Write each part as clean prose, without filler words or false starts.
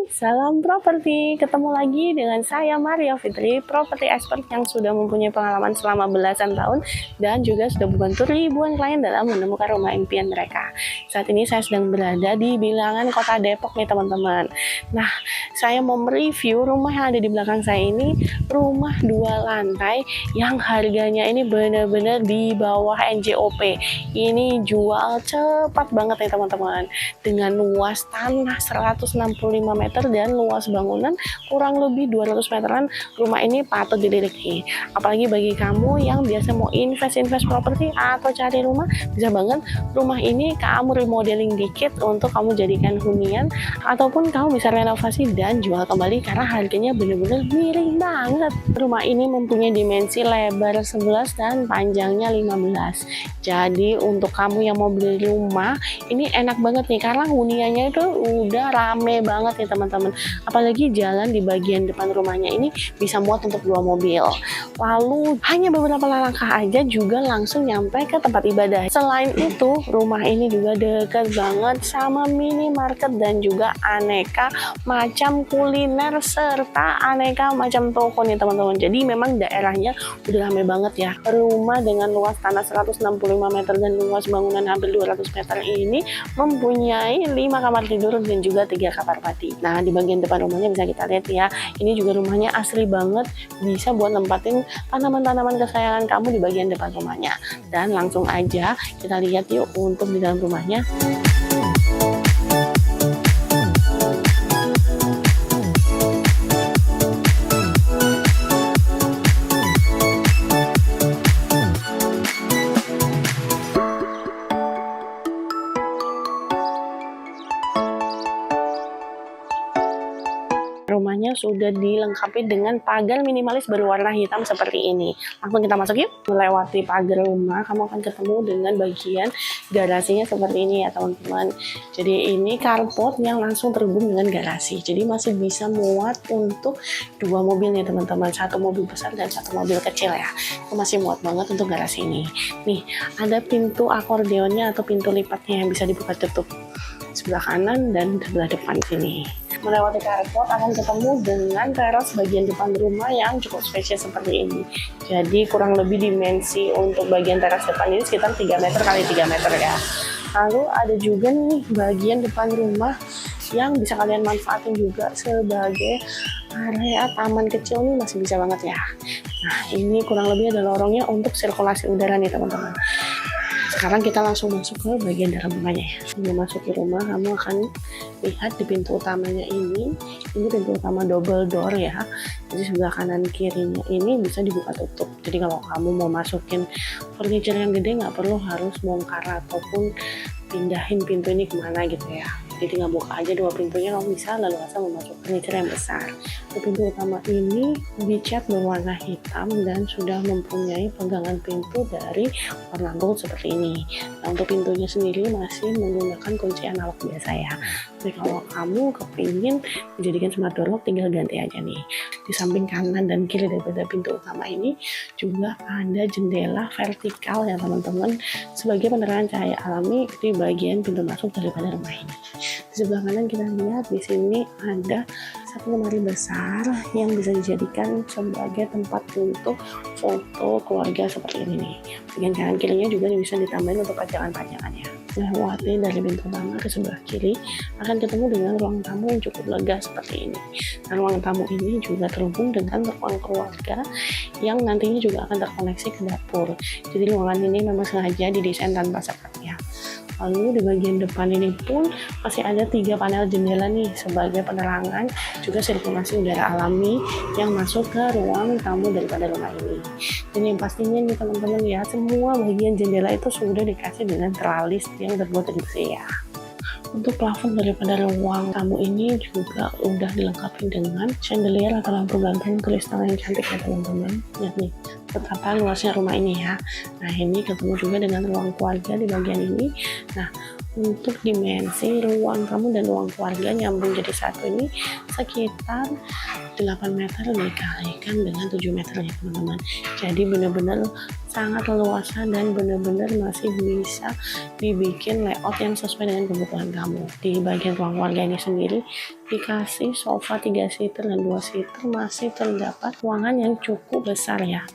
Hai, salam properti. Ketemu lagi dengan saya Maria Fitri, property expert yang sudah mempunyai pengalaman selama belasan tahun dan juga sudah membantu ribuan klien dalam menemukan rumah impian mereka. Saat ini saya sedang berada di bilangan kota Depok nih teman-teman. Nah, saya mau mereview rumah yang ada di belakang saya ini, rumah 2 lantai yang harganya ini benar-benar di bawah NJOP. Ini jual cepat banget nih teman-teman, dengan luas tanah 165 meter dan luas bangunan kurang lebih 200 meteran. Rumah ini patut dilirik, apalagi bagi kamu yang biasa mau invest properti atau cari rumah, bisa banget rumah ini kamu remodeling dikit untuk kamu jadikan hunian, ataupun kamu bisa renovasi dan jual kembali karena harganya bener-bener miring banget. Rumah ini mempunyai dimensi lebar 11 dan panjangnya 15. Jadi untuk kamu yang mau beli rumah ini enak banget nih, karena huniannya itu udah rame banget nih teman-teman. Apalagi jalan di bagian depan rumahnya ini bisa muat untuk 2 mobil. Lalu hanya beberapa langkah aja juga langsung nyampe ke tempat ibadah. Selain itu rumah ini juga dekat banget sama minimarket dan juga aneka macam kuliner serta aneka macam toko nih teman-teman. Jadi memang daerahnya udah rame banget ya. Rumah dengan luas tanah 165 meter dan luas bangunan hampir 200 meter ini mempunyai 5 kamar tidur dan juga 3 kamar mandi. Nah, di bagian depan rumahnya bisa kita lihat ya, ini juga rumahnya asri banget, bisa buat nempatin tanaman-tanaman kesayangan kamu di bagian depan rumahnya. Dan langsung aja kita lihat yuk untuk di dalam rumahnya. Rumahnya sudah dilengkapi dengan pagar minimalis berwarna hitam seperti ini. Langsung kita masuk yuk. Melewati pagar rumah, kamu akan ketemu dengan bagian garasinya seperti ini ya teman-teman. Jadi ini carport yang langsung terhubung dengan garasi. Jadi masih bisa muat untuk 2 mobil nih teman-teman. 1 mobil besar dan 1 mobil kecil ya. Itu masih muat banget untuk garasi ini. Nih, ada pintu akordeonnya atau pintu lipatnya yang bisa dibuka tutup. Sebelah kanan dan sebelah depan sini. Melewati carport akan ketemu dengan teras bagian depan rumah yang cukup spesial seperti ini. Jadi kurang lebih dimensi untuk bagian teras depan ini sekitar 3 meter kali 3 meter ya. Lalu ada juga nih bagian depan rumah yang bisa kalian manfaatin juga sebagai area taman kecil nih, masih bisa banget ya. Nah, ini kurang lebih ada lorongnya untuk sirkulasi udara nih teman-teman. Sekarang kita langsung masuk ke bagian dalam rumahnya ya. Sebelum masuk ke rumah, kamu akan lihat di pintu utamanya ini pintu utama double door ya. Jadi sebelah kanan kirinya ini bisa dibuka tutup. Jadi kalau kamu mau masukin furniture yang gede, nggak perlu harus bongkar ataupun pindahin pintu ini kemana gitu ya. Jadi tinggal buka aja 2 pintunya, kamu bisa lalu asal memasuk furniture yang besar. Pintu utama ini dicat berwarna hitam dan sudah mempunyai pegangan pintu dari warna gold seperti ini. Nah, untuk pintunya sendiri masih menggunakan kunci analog biasa ya. Jadi kalau kamu kepingin menjadikan smart door lock, tinggal ganti aja nih. Di samping kanan dan kiri daripada pintu utama ini juga ada jendela vertikal ya teman-teman, sebagai penerangan cahaya alami di bagian pintu masuk daripada rumah ini. Di sebelah kanan kita lihat di sini ada 1 lemari besar yang bisa dijadikan sebagai tempat untuk foto keluarga seperti ini nih. Bagian kanan kirinya juga bisa ditambahin untuk pajangan-pajangannya. Lewati dari pintu utama ke sebelah kiri akan ketemu dengan ruang tamu yang cukup lega seperti ini. Nah, ruang tamu ini juga terhubung dengan ruang keluarga yang nantinya juga akan terkoneksi ke dapur. Jadi ruangan ini memang sengaja didesain tanpa sekat ya. Lalu di bagian depan ini pun masih ada 3 panel jendela nih sebagai penerangan juga sirkulasi udara alami yang masuk ke ruang tamu daripada rumah ini. Dan yang pastinya nih teman-teman ya, semua bagian jendela itu sudah dikasih dengan teralis yang terbuat dari besi ya. Untuk plafon daripada ruang tamu ini juga udah dilengkapi dengan chandelier atau lampu gantung kristal yang cantik ya teman-teman. Lihat nih betapa luasnya rumah ini ya. Nah, ini ketemu juga dengan ruang keluarga di bagian ini. Nah, untuk dimensi ruang tamu dan ruang keluarga nyambung jadi satu ini sekitar 8 meter dikalikan dengan 7 meter ya teman-teman. Jadi benar-benar sangat leluasa dan benar-benar masih bisa dibikin layout yang sesuai dengan kebutuhan kamu. Di bagian ruang keluarga ini sendiri dikasih sofa 3 seater dan 2 seater, masih terdapat ruangan yang cukup besar ya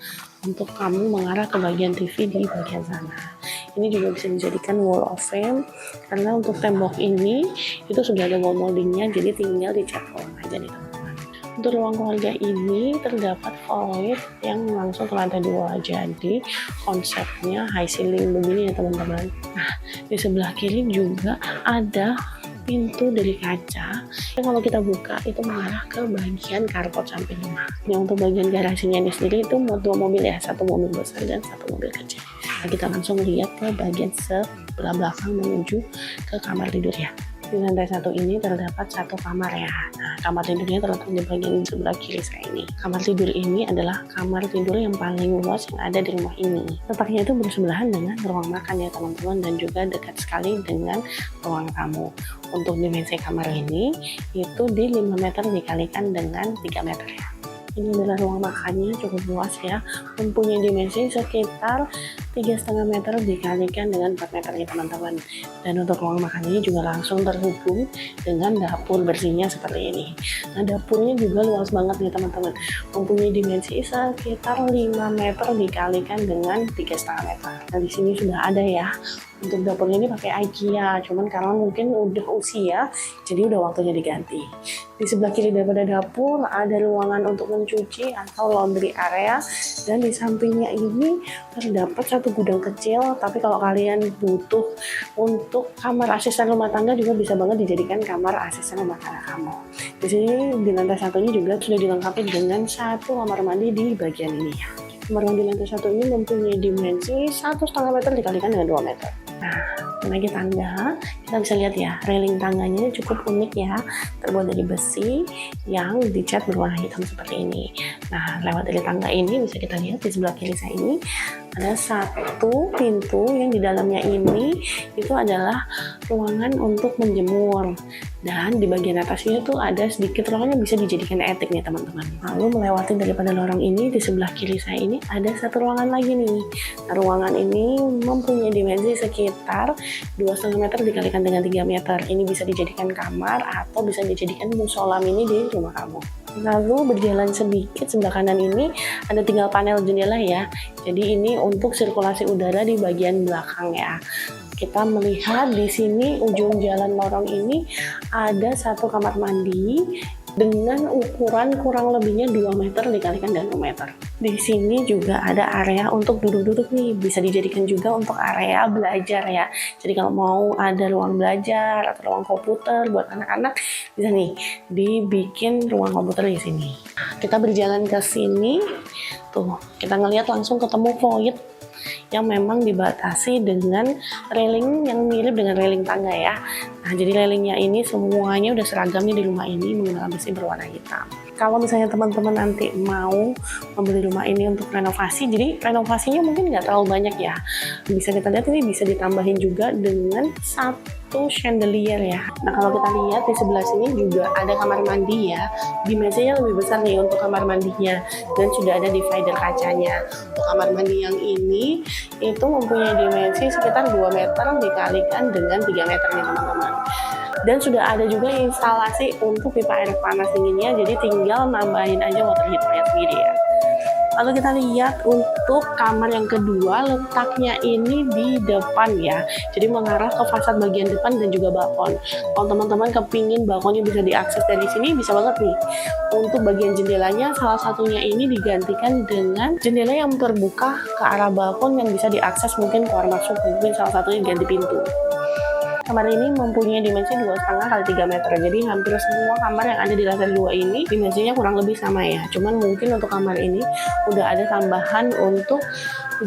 untuk kamu mengarah ke bagian TV di bagian sana. Ini juga bisa dijadikan wall of fame karena untuk tembok ini itu sudah ada wall moldingnya, jadi tinggal dicat ulang aja nih teman-teman. Untuk ruang keluarga ini terdapat void yang langsung ke lantai 2, jadi konsepnya high ceiling begini ya teman-teman. Nah, di sebelah kiri juga ada pintu dari kaca yang kalau kita buka itu mengarah ke bagian carport samping rumah. Yang untuk bagian garasinya ini sendiri itu muat 2 mobil ya, 1 mobil besar dan 1 mobil kecil. Nah, kita langsung lihat ke bagian sebelah belakang menuju ke kamar tidur ya. Di lantai 1 ini terdapat 1 kamar ya. Nah, kamar tidurnya terletak di bagian sebelah kiri saya ini. Kamar tidur ini adalah kamar tidur yang paling luas yang ada di rumah ini. Letaknya itu bersebelahan dengan ruang makan ya teman-teman, dan juga dekat sekali dengan ruang tamu. Untuk dimensi kamar ini itu di 5 meter dikalikan dengan 3 meter ya. Ini adalah ruang makannya, cukup luas ya, mempunyai dimensi sekitar 3,5 meter dikalikan dengan 4 meter ya teman-teman. Dan untuk ruang makan ini juga langsung terhubung dengan dapur bersihnya seperti ini. Nah, dapurnya juga luas banget nih teman-teman, mempunyai dimensi sekitar 5 meter dikalikan dengan 3,5 meter. Nah, di sini sudah ada ya. Untuk dapurnya ini pakai IKEA, cuman karena mungkin udah usia, jadi udah waktunya diganti. Di sebelah kiri daripada dapur ada ruangan untuk mencuci atau laundry area, dan di sampingnya ini terdapat 1 gudang kecil. Tapi kalau kalian butuh untuk kamar asisten rumah tangga juga bisa banget dijadikan kamar asisten rumah tangga kamu. Di sini di lantai 1-nya juga sudah dilengkapi dengan 1 kamar mandi di bagian ini ya. Kamar mandi lantai 1 ini mempunyai dimensi 1,5 meter dikalikan dengan 2 meter. Nah, menaiki tangga, kita bisa lihat ya, railing tangganya cukup unik ya, terbuat dari besi yang dicat berwarna hitam seperti ini. Nah, lewat dari tangga ini bisa kita lihat di sebelah kiri saya ini ada 1 pintu yang di dalamnya ini itu adalah ruangan untuk menjemur, dan di bagian atasnya itu ada sedikit ruangan yang bisa dijadikan etik nih teman-teman. Lalu melewati daripada lorong ini, di sebelah kiri saya ini ada 1 ruangan lagi nih. Nah, ruangan ini mempunyai dimensi sekitar 2,5 meter dikalikan dengan 3 meter. Ini bisa dijadikan kamar atau bisa dijadikan musola mini di rumah kamu. Lalu berjalan sedikit sebelah kanan ini ada tinggal panel jendela ya. Jadi ini untuk sirkulasi udara di bagian belakang ya. Kita melihat di sini ujung jalan lorong ini ada 1 kamar mandi dengan ukuran kurang lebihnya 2 meter dikalikan dengan 2 meter. Di sini juga ada area untuk duduk-duduk nih, bisa dijadikan juga untuk area belajar ya. Jadi kalau mau ada ruang belajar atau ruang komputer buat anak-anak, bisa nih dibikin ruang komputer di sini. Kita berjalan ke sini, tuh kita ngelihat langsung ketemu void yang memang dibatasi dengan railing yang mirip dengan railing tangga ya. Nah, jadi railingnya ini semuanya udah seragam nih di rumah ini menggunakan besi berwarna hitam. Kalau misalnya teman-teman nanti mau membeli rumah ini untuk renovasi, jadi renovasinya mungkin nggak terlalu banyak ya. Bisa kita lihat ini bisa ditambahin juga dengan 1 chandelier ya. Nah, kalau kita lihat di sebelah sini juga ada kamar mandi ya. Dimensinya lebih besar nih untuk kamar mandinya, dan sudah ada divider kacanya. Untuk kamar mandi yang ini itu mempunyai dimensi sekitar 2 meter dikalikan dengan 3 meter nih teman-teman. Dan sudah ada juga instalasi untuk pipa air panas dinginnya, jadi tinggal nambahin aja water heaternya sendiri ya. Lalu kita lihat untuk kamar yang kedua, letaknya ini di depan ya, jadi mengarah ke fasad bagian depan dan juga balkon. Kalau teman-teman kepingin balkonnya bisa diakses dari sini, bisa banget nih. Untuk bagian jendelanya, salah satunya ini digantikan dengan jendela yang terbuka ke arah balkon yang bisa diakses mungkin keluar masuk, mungkin salah satunya ganti pintu. Kamar ini mempunyai dimensi 2,5 kali 3 meter, jadi hampir semua kamar yang ada di lantai 2 ini dimensinya kurang lebih sama ya. Cuman mungkin untuk kamar ini udah ada tambahan untuk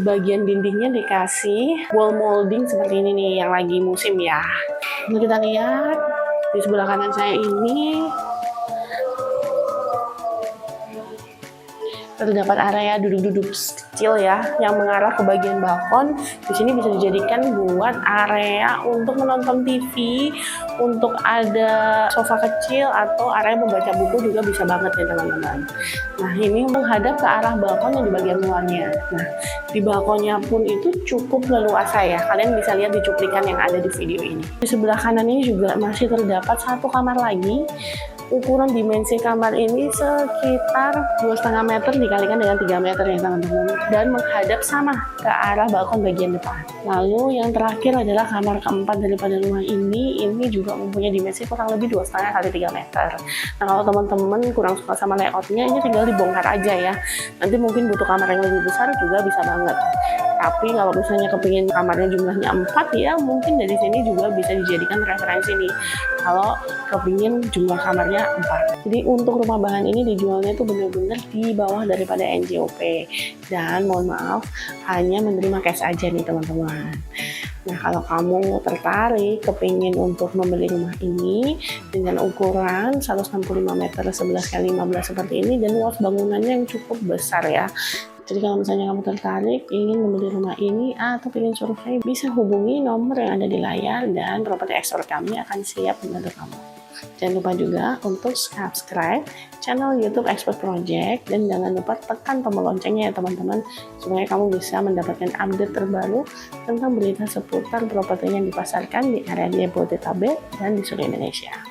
bagian dindingnya dikasih wall molding seperti ini nih yang lagi musim ya. Ini kita lihat di sebelah kanan saya ini terdapat area duduk-duduk kecil ya yang mengarah ke bagian balkon. Di sini bisa dijadikan buat area untuk menonton TV, untuk ada sofa kecil atau area membaca buku juga bisa banget ya teman-teman. Nah, ini menghadap ke arah balkon yang di bagian luarnya. Nah, di balkonnya pun itu cukup leluasa ya. Kalian bisa lihat di cuplikan yang ada di video ini. Di sebelah kanan ini juga masih terdapat 1 kamar lagi ukuran dimensi kamar ini sekitar 2,5 meter dikalikan dengan 3 meter ya teman-teman, dan menghadap sama ke arah balkon bagian depan. Lalu yang terakhir adalah kamar keempat daripada rumah ini juga mempunyai dimensi kurang lebih 2,5 kali 3 meter. Nah kalau teman-teman kurang suka sama layoutnya, ini tinggal dibongkar aja ya. Nanti mungkin butuh kamar yang lebih besar juga bisa banget. Tapi kalau misalnya kepingin kamarnya jumlahnya 4 ya, mungkin dari sini juga bisa dijadikan referensi nih. Kalau kepingin jumlah kamarnya 4. Jadi untuk rumah bahan ini dijualnya itu benar-benar di bawah daripada NJOP. Dan mohon maaf, hanya menerima cash aja nih teman-teman. Nah kalau kamu tertarik kepingin untuk membeli rumah ini dengan ukuran 165 meter 11 kali 15 seperti ini dan luas bangunannya yang cukup besar ya. Jadi kalau misalnya kamu tertarik ingin membeli rumah ini atau ingin survei, bisa hubungi nomor yang ada di layar dan properti expert kami akan siap membantu kamu. Jangan lupa juga untuk subscribe channel YouTube Expert Project dan jangan lupa tekan tombol loncengnya ya teman-teman, supaya kamu bisa mendapatkan update terbaru tentang berita seputar properti yang dipasarkan di area Jabodetabek dan di seluruh Indonesia.